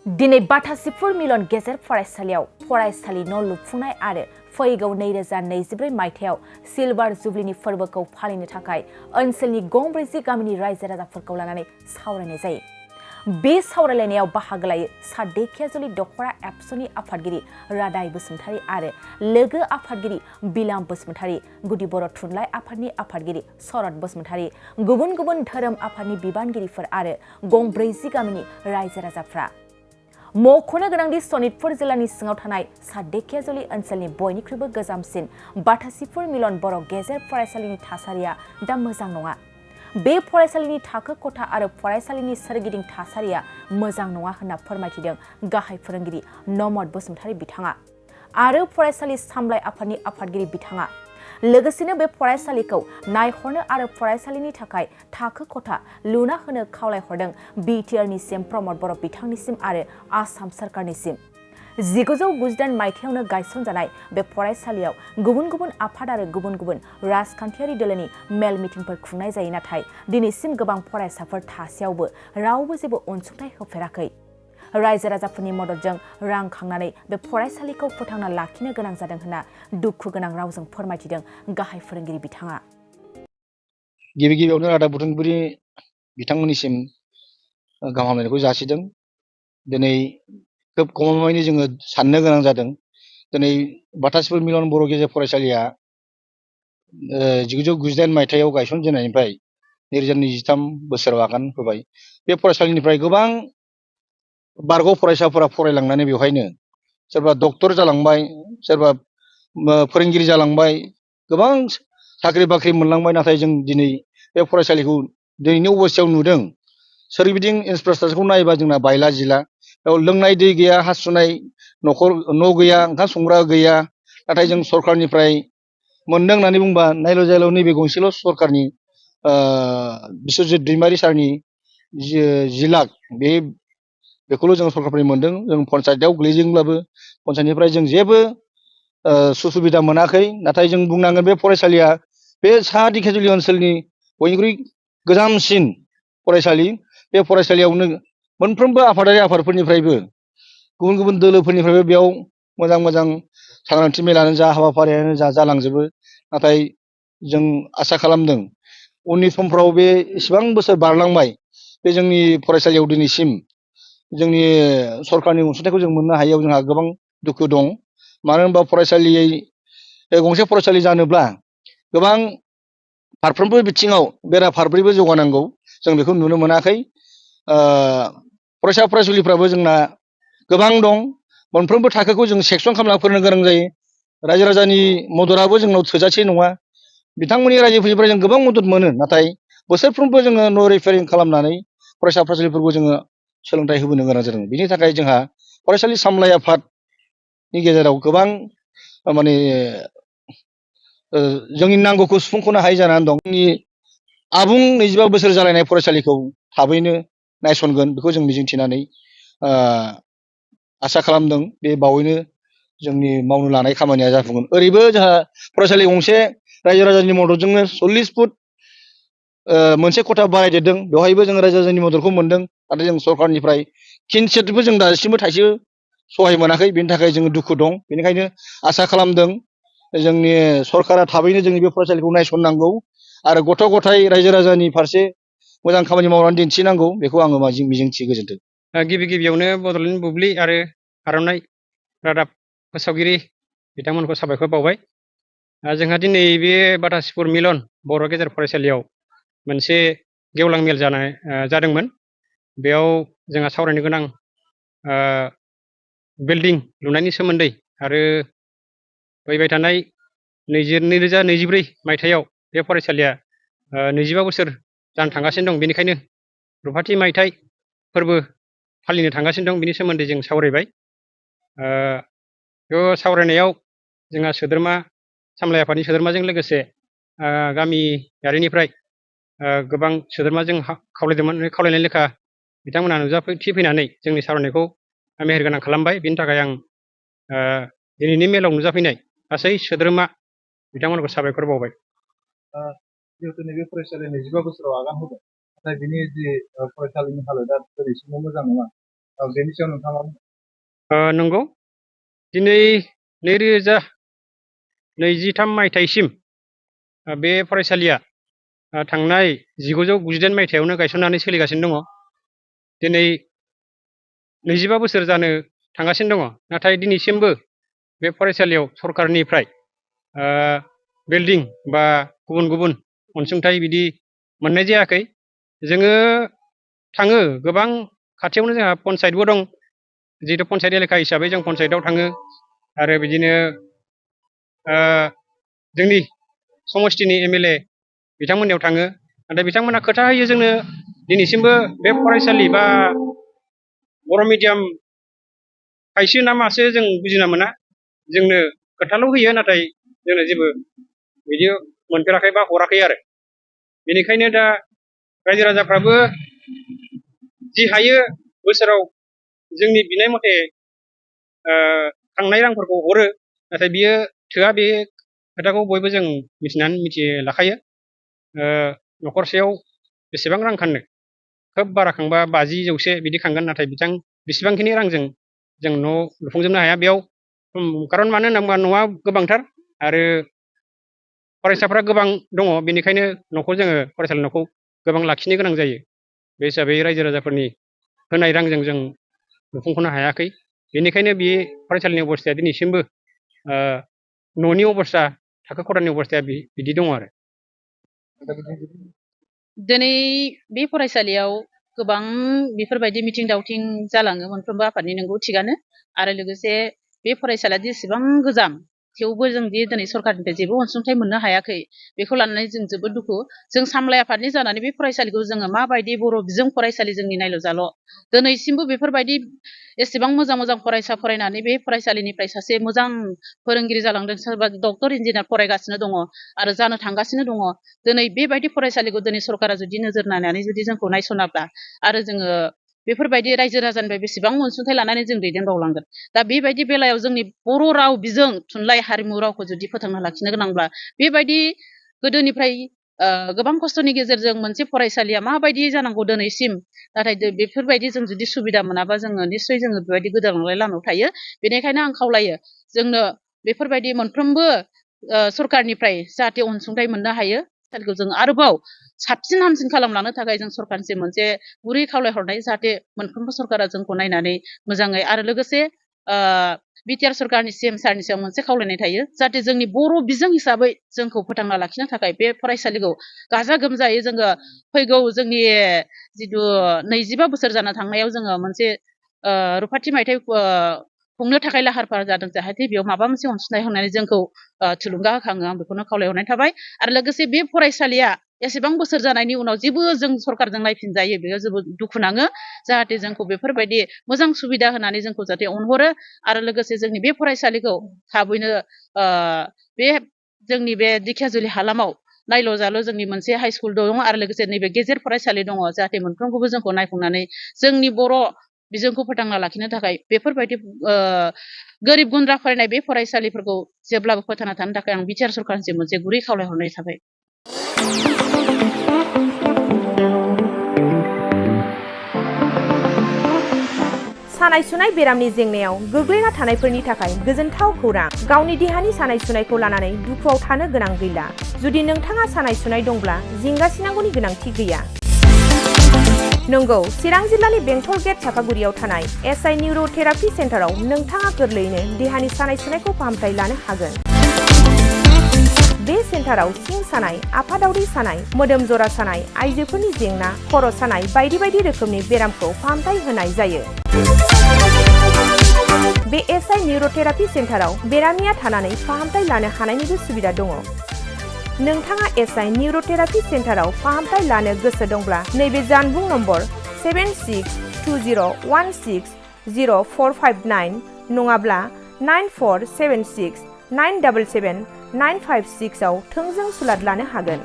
दिनै बाथासिफुर मिलन गेजेर फरायसालियाव फरायसालि न' लुफुंनाय आरो फैगौ 2024 मायथाइयाव सिलभार जुबलिनि फोरबोखौ फालिनो थाखाय ओनसोलनि गंब्रैजि गामिनि रायजो राजाफोरखौ लानानै सावरायनाय जायो। बे सावरायलायनायाव बाहागो लायो सा धेकियाजुलि दख'रा एबसुनि आफादगिरि रादाय बसुमतारी आरो लोगो आफादगिरि बिलाम बसुमतारी, गुदि बर' थुनलाइ आफादनि आफादगिरि शरद बसुमतारी, गुबुन गुबुन धोरोम आफादनि बिबानगिरिफोर आरो गंब्रैजि गामिनि रायजो राजाफ्रा। मख'नो गोनांदि सनितपुर जिल्लानि सिङाव थानाय सा धेकियाजुलि ओनसोलनि बयनिख्रुइबो गोजामसिन बाथासिफुर मिलन बर' गेजेर फरायसालिनि थासारिया दा मोजां नङा। बे फरायसालिनि थाखो खथा आरो फरायसालिनि सोरगिदिं थासारिया मोजां नङा होनना फोरमायथिदों गाहाय फोरोंगिरि नमद बसुमतारी बिथाङा आरो फरायसालि सामलाय आफादनि आफादगिरि बिथाङा। लोगोसेनो बे फरायसालिखौ नायहरनो आरो फरायसालिनि थाखाय थाखो खथा लुना होनो खावलायहरदों बिटिआरनिसिम प्रमद बर' बिथांनिसिम आरो आसाम सरकारनिसिम। 1998 मायथाइयावनो गायसनजानाय बे फरायसालियाव गुबुन गुबुन आफाद आरो गुबुन गुबुन राजखान्थियारि दोलोनि मेल मिटिंफोर खुंनाय जायो, नाथाय दिनैसिम गोबां फरायसाफोर थासेयावबो रावबो जेबो अनसुंथाइ होफेराखै। रायजो राजाफोरनि मददजों रां खांनानै बे फरायसालिखौ फोथांना लाखिनो गोनां जादों होनना दुखु गोनां रावजों फोरमायथिदों गाहाय फोरोंगिरि बिथाङा। गिबियावनो रादाब बुथुमगिरि बिथांमोननिसिम गाहाम हामलायनायखौ जासिदों। दिनै खोब गमामायैनो जोङो साननो गोनां जादों। दिनै बाथासिफुर मिलन बर' गेजेर फरायसालिया 1998 मायथाइयाव गायसनजेननायनिफ्राय 2023 बोसोराव आगान होबाय। बे फरायसालिनिफ्राय गोबां बारग' फरायसाफोरा फरायलांनानै बेवहायनो सोरबा डक्टर जालांबाय, सोरबा फोरोंगिरि जालांबाय, गोबां साख्रि बाख्रि मोनलांबाय। नाथाय जों दिनै बे फरायसालिखौ दिनैनि अबस्थायाव नुदों। सोरगिदिं इनफ्रास्ट्राक्चारखौ नायोबा जोंना बायला जिला, बेयाव लोंनाय दै गैया, हासुनाय न' गैया, ओंखाम संग्रा गैया। नाथाय जों सरकारनिफ्राय मोनदों होननानै बुंबा नायल' जायल' नैबे गंसेल' सरकारनि बिस्वजित दैमारि सारनि 10 लाख बेखौल' जों सरकारनिफ्राय मोनदों। जों पन्सायतआव गोलैदोंब्लाबो पन्सायतनिफ्राय जों जेबो सुबिदा मोनाखै। नाथाय जों बुंनांगोन बे फरायसालिया बे सा धेकियाजुलि ओनसोलनि बयनिख्रुइ गोजामसिन फरायसालि। बे फरायसालियावनो मोनफ्रोमबो आफादारि आफादफोरनिफ्रायबो गुबुन गुबुन दोलोफोरनिफ्रायबो बेयाव मोजां मोजां सांग्रांथि मेलानो जा हाबाफारियानो जा जालांजोबो। नाथाय जों आसा खालामदों उननि समफ्राव बे एसेबां बोसोर बारलांबाय, बे जोंनि फरायसालियाव दिनैसिम जोंनि सरकारनि अनसुंथाइखौ जों मोननो हायैयाव जोंहा गोबां दुखु दं। मानो होनबा गंसे फरायसालि जानोब्ला गोबां फारफ्रोमबो बिथिङाव बेराफारब्रैबो जौगानांगौ, जों बेखौ नुनो मोनाखै। फरायसा फरायसुलिफ्राबो जोंना गोबां दं। मोनफ्रोमबो थाखोखौ जों सेक्सन खालामना फोरोंनो गोनां जायो। रायजो राजानि मददआबो जोंनाव थोजासे नङा। बिथांमोननि रायजोफोरनिफ्राय जों गोबां मदद मोनो, नाथाय बोसोरफ्रोमबो जोङो न' रिपेयारिं खालामनानै फरायसा फरायसुलिफोरखौ जोङो सोलोंथाइ होबोनो गोनां जादों। बिनि थाखाय जोंहा फरायसालि सामलाय आफादनि गेजेराव गोबां जोंनि नांगौखौ सुफुंख'नो हायै जानानै दं। जोंनि आबुं 25 बोसोर जालायनाय फरायसालिखौ थाबैनो नायसनगोन बेखौ जों मिजिंथिनानै आसा खालामदों बे बावैनो जोंनि मावनो लानाय खामानिया जाफुंगोन। ओरैबो जोंहा फरायसालि गंसे रायजो राजानि मददजोंनो 40 फुट मोनसे खथा बानायदेरदों। बेवहायबो जों रायजो राजानि मददखौ मोनदों। नाथाय जों सरकारनिफ्राय किनसेबो जों दासिमबो थाइसे सहाय मोनाखै। बेनि थाखाय जोङो दुखु दं। बेनिखायनो आसा खालामदों जोंनि सरकारा थाबैनो जोंनि बे फरायसालिखौ नायसननांगौ आरो गथ' गथाय रायजो राजानि फारसे मोजां खामानि मावनानै दिन्थिनांगौ। बेखौ आङो मिजिंथियो। गोजोन्थों। गिबियावनो बड'लेण्ड बुब्लि आरो आर'नाइ रादाब फोसावगिरि बिथांमोनखौ साबायखर बावबाय। जोंहा दिनै बे बाथासिफुर मिलन बर' गेजेर फरायसालियाव मोनसे गेवलां मेल जादोंमोन। बेयाव जोंहा सावरायनो गोनां बिल्डिं लुनायनि सोमोन्दै आरो फैबाय थानाय 2024 मायथाइयाव बे फरायसालिया 25 बोसोर जानो थांगासिनो दं। बेनिखायनो रुफाथि मायथाइ फोरबो फालिनो थांगासिनो दं। बिनि सोमोन्दै जों सावरायबाय। बे सावरायनायाव जोंहा सोद्रोमा सामलाय आफादनि सोद्रोमाजों लोगोसे गामियारिनिफ्राय गोबां सोद्रोमा जों खावलायदोंमोन। खावलायनाय लेखा बिथांमोनहा नुजाथिफैनानै जोंनि सावरायनायखौ मेहेरगोनां खालामबाय। बिनि थाखाय आं दिनैनि मेलाव नुजाफैनाय गासै सोद्रोमा बिथांमोनखौ साबायखर बावबाय। जिहेतु नैबे फरायसालिया 25 बोसोराव आगान होबाय, नाथाय बिनि जि फरायसालिनि हालोदा दिनैसिमबो मोजां नङा। बेनि सायाव नोंथाङा नंगौ दिनै 2023 मायथाइसिम बे फरायसालिया थांनाय 1998 मायथाइयावनो गायसननानै सोलिगासिनो दङ। दिनै 25 बोसोर जानो थांगासिनो दङ, नाथाय दिनैसिमबो बे फरायसालियाव सरकारनिफ्राय बिल्डिं बा गुबुन गुबुन अनसुंथाइ बिदि मोननाय जायाखै। जोङो थाङो, गोबां खाथियावनो जोंहा पन्सायतबो दं, जिहेतु पन्सायत एलेखा हिसाबै जों पन्सायतआव थाङो आरो बिदिनो जोंनि समस्तिनि MLA बिथांमोननियाव थाङो, नाथाय बिथांमोना खोथा होयो जोंनो दिनैसिमबो बे फरायसालि बा बर' मिडियाम खायसो ना मासो जों बुजिना मोना, जोंनो खोथाल' होयो नाथाय जोंनो जेबो बिदि मोनफेराखै बा हराखै आरो। बेनिखायनो दा रायजो राजाफ्राबो जि हायो बोसोराव जोंनि बिनाय मथे खांनाय रांफोरखौ हरो, नाथाय बियो थोआ, बे खोथाखौ बयबो जों मिथिलाखायो। न'खरसेयाव बेसेबां रां खांनो, खोब बारा खांबा 50, 100 बिदि खांगोन, नाथाय बेसेबांखिनि रांजों जों न' लुफुंजोबनो हाया। बेयाव खारन मानो होनना बुङोबा न'आ गोबांथार आरो फरायसाफ्रा गोबां दङ, बेनिखायनो न'खौ जोङो फरायसालि न'खौ गोबां लाखिनो गोनां जायो। बे हिसाबै रायजो राजाफोरनि होनाय रांजों जों लुफुंख'नो हायाखै। बेनिखायनो बे फरायसालिनि अबस्थाया दिनैसिमबो न'नि अबस्था, थाखो खथानि अबस्थाया बिदि दङ आरो। दिनै बे फरायसालियाव गोबां बेफोरबायदि मिथिं दावथिं जालाङो मोनफ्रोमबो आफादनि, नंगौ थिगानो। आरो लोगोसे बे फरायसालिया जेसेबां गोजाम, थेवबो जों दिनै सरकारनिफ्राय जेबो अनसुंथाइ मोननो हायाखै, बेखौ लानानै जों जोबोद दुखु। जों सामलाय आफादनि जानानै बे फरायसालिखौ जोङो माबायदि बर' बिजों फरायसालि जोंनि नायल' जाल' दिनैसिमबो बेफोरबायदि एसेबां मोजां मोजां फरायसा फरायनानै बे फरायसालिनिफ्राय सासे मोजां फोरोंगिरि जालांदों, सोरबा डक्टर इन्जिनियार फरायगासिनो दङ आरो जानो थांगासिनो दङ। दिनै बेबायदि फरायसालिखौ दिनै सरकारा जुदि नोजोर नायनानै जुदि जोंखौ नायसनाब्ला आरो जोङो बेफोरबायदि रायजो राजानिफ्राय बेसेबां अनसुंथाइ लानानै जों दैदेनबावलांगोन। दा बेबायदि बेलायाव जोंनि बर' राव बिजों थुनलाइ हारिमु रावखौ जुदि फोथांना लाखिनो गोनांब्ला बेबायदि गोदोनिफ्राय गोबां खस्थ'नि गेजेरजों मोनसे फरायसालिया माबायदि जानांगौ दिनैसिम, नाथाय बेफोरबायदि जों जुदि सुबिदा मोनाबा जोङो निस्सय जोङो बेबायदि गोदानलांनाय लामायाव थायो। बेनिखायनो आं खावलायो जोंनो बेफोरबायदि मोनफ्रोमबो सरकारनिफ्राय जाहाथे अनसुंथाइ मोननो हायो, फरायसालिखौ जों आरोबाव साबसिन हामसिन खालामलांनो थाखाय जों सरकारनिसिम मोनसे गुरै खावलायहरनाय, जाहाथे मोनफ्रोमबो सरकारा जोंखौ नायनानै मोजाङै, आरो लोगोसे बिटिआर सरकारनि CM सारनि सायाव मोनसे खावलायनाय थायो, जाहाथे जोंनि बर' बिजों हिसाबै जोंखौ फोथांना लाखिनो थाखाय बे फरायसालिखौ गाजा गोमजायै जोङो फैगौ जोंनि जिथु 25 बोसोर जानो थांनायाव जोङो मोनसे रुफाथि मायथाइ खुंनो थाखाय लाहार फाहार जादों, जाहाथे बेयाव माबा मोनसे अनसुंथाइ होनानै जोंखौ थुलुंगा होखाङो। आं बेखौनो खावलायहरनाय थाबाय। आरो लोगोसे बे फरायसालिया एसेबां बोसोर जानायनि उनाव जेबो जों सरकारजों नायफिनजायो, बेयो जोबोद दुखु नाङो। जाहाथे जोंखौ बेफोरबायदि मोजां सुबिदा होनानै जोंखौ जाहाथे अनहरो, आरो लोगोसे जोंनि बे फरायसालिखौ थाबैनो बे जोंनि बे दिखियाजुलि हालामाव नायल' जाल' जोंनि मोनसे हाइ स्कुल दङ, आरो लोगोसे नैबे गेजेर फरायसालि दङ, जाहाथे मोनफ्रोमखौबो जोंखौ नायफुंनानै जोंनि बर' बिजोंखौ फोथांना लाखिनो थाखाय बेफोरबायदि गोरिब गुन्द्रा फरायनाय बे फरायसालिफोरखौ जेब्लाबो फोथांना थानो थाखाय आं बिटिआर सरकारनिसिम मोनसे गुरै खावलायहरनाय थाबाय। सानाय सुनाय बेरामनि जेंनायाव गोग्लैना थानायफोरनि थाखाय गोजोनथाव खौरां। गावनि देहानि सानाय सुनायखौ लानानै दुखुआव थानो गोनां गैला। जुदि नोंथाङा सानाय सुनाय दंब्ला जिंगासिनांगौनि गोनांथि गैया। नंगौ, चिरां जिल्लानि बेंटल गेट चापागुरियाव थानाय SI निउर'थेरापि सेन्टाराव नोंथाङा गोरलैयैनो देहानि सानाय सुनायखौ फाहामथाय लानो हागोन। बे सेन्टाराव सिं सानाय, आफादावरि सानाय, मोदोम जरा सानाय, आइजोफोरनि जेंना, खर' सानाय बायदि बायदि रोखोमनि बेरामखौ फाहामथाय होनाय जायो। बे SI निउर'थेरापि सेन्टाराव बेरामिया थानानै फाहामथाय लानो हानायनिबो सुबिदा दङ। नोंथाङा SI निउर'थेरापि सेन्टाराव फाहामथाय लानो गोसो दंब्ला नैबे जानबुं नम्बर 7620160459 नङाब्ला 9476977956 आव थोंजों सुलाद लानो हागोन।